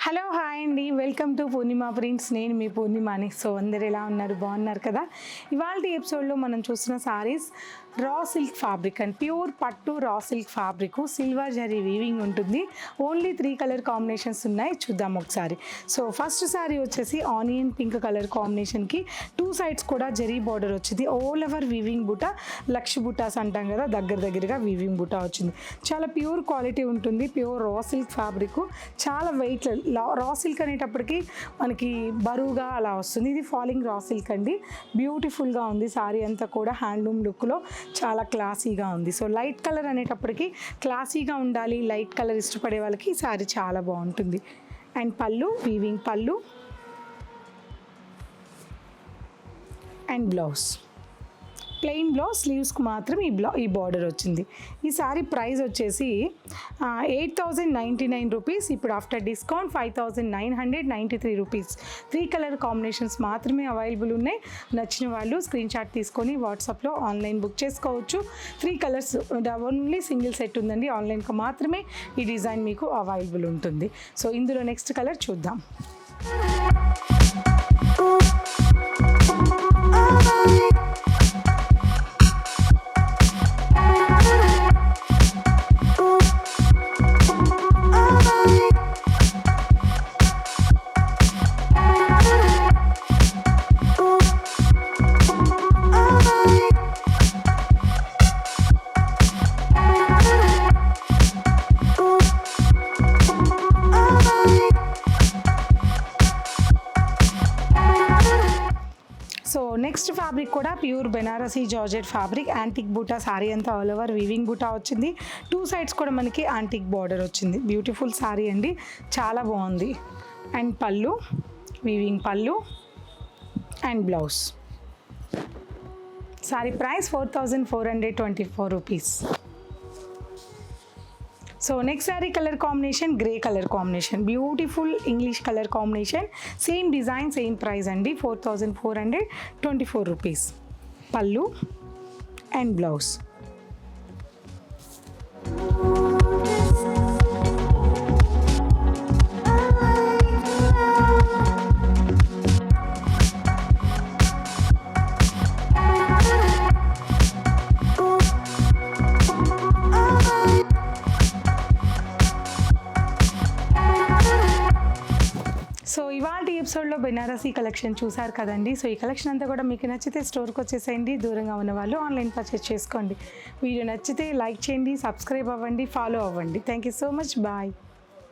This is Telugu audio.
హలో హాయ్ అండి, వెల్కమ్ టు పూర్ణిమ ప్రింట్స్. నేను మీ పూర్ణిమాని. సో అందరు ఎలా ఉన్నారు, బాగున్నారు కదా. ఇవాళ ఎపిసోడ్లో మనం చూసిన saris raw silk fabric and pure పట్టు raw silk fabric, silver zari weaving ఉంటుంది. ఓన్లీ 3 కలర్ కాంబినేషన్స్ ఉన్నాయి, చూద్దాం ఒకసారి. సో ఫస్ట్ సారీ వచ్చేసి ఆనియన్ పింక్ కలర్ కాంబినేషన్కి 2 సైడ్స్ కూడా జరీ బార్డర్ వచ్చింది. ఆల్ ఓవర్ వీవింగ్ బుట్ట, లక్ష బుట్టాస్ అంటాం కదా, దగ్గరగా వీవింగ్ బుట్ట వచ్చింది. చాలా ప్యూర్ క్వాలిటీ ఉంటుంది, ప్యూర్ రా సిల్క్ ఫ్యాబ్రిక్. చాలా వెయిట్, రా సిల్క్ అనేటప్పటికి మనకి బరువుగా అలా వస్తుంది. ఇది ఫాలింగ్ రా సిల్క్ అండి. బ్యూటిఫుల్గా ఉంది సారీ అంతా కూడా, హ్యాండ్లూమ్ లుక్లో చాలా క్లాసీగా ఉంది. సో లైట్ కలర్ అనేటప్పటికి క్లాసీగా ఉండాలి, లైట్ కలర్ ఇష్టపడే వాళ్ళకి ఈ సారీ చాలా బాగుంటుంది. అండ్ పళ్ళు, వీవింగ్ పళ్ళు అండ్ బ్లౌజ్ ప్లెయిన్ బ్లౌజ్, స్లీవ్స్కి మాత్రం ఈ బార్డర్ వచ్చింది. ఈ సారీ ప్రైస్ వచ్చేసి 8,099 రూపీస్. ఇప్పుడు after discount 5,993 rupees. 3 colour combinations మాత్రమే అవైలబుల్ ఉన్నాయి. నచ్చిన వాళ్ళు స్క్రీన్ షాట్ తీసుకొని వాట్సాప్లో ఆన్లైన్ బుక్ చేసుకోవచ్చు. 3 కలర్స్ ఓన్లీ సింగిల్ సెట్ ఉందండి, ఆన్లైన్కి మాత్రమే ఈ డిజైన్ మీకు అవైలబుల్ ఉంటుంది. సో ఇందులో నెక్స్ట్ కలర్ చూద్దాం. సో నెక్స్ట్ ఫ్యాబ్రిక్ కూడా pure Banarasi georgette fabric, antique బూటా. సారీ అంతా ఆల్ ఓవర్ వీవింగ్ బూటా వచ్చింది. 2 సైడ్స్ కూడా మనకి యాంటిక్ బార్డర్ వచ్చింది. బ్యూటిఫుల్ సారీ అండి, చాలా బాగుంది. అండ్ పళ్ళు, వీవింగ్ పళ్ళు and blouse. Sorry price 4,424 rupees. So next sorry colour combination grey colour combination, beautiful English colour combination. Same design, same price అండి, 4,424 రూపీస్. పళ్ళు అండ్ బ్లౌజ్. సో ఇవాళ ఎపిసోడ్లో బెనారసీ కలెక్షన్ చూసారు కదండి. సో ఈ కలెక్షన్ అంతా కూడా మీకు నచ్చితే స్టోర్కి వచ్చేసేయండి. దూరంగా ఉన్న వాళ్ళు ఆన్లైన్ పర్చేస్ చేసుకోండి. వీడియో నచ్చితే లైక్ చేయండి, సబ్స్క్రైబ్ అవ్వండి, ఫాలో అవ్వండి. Thank you so much, bye.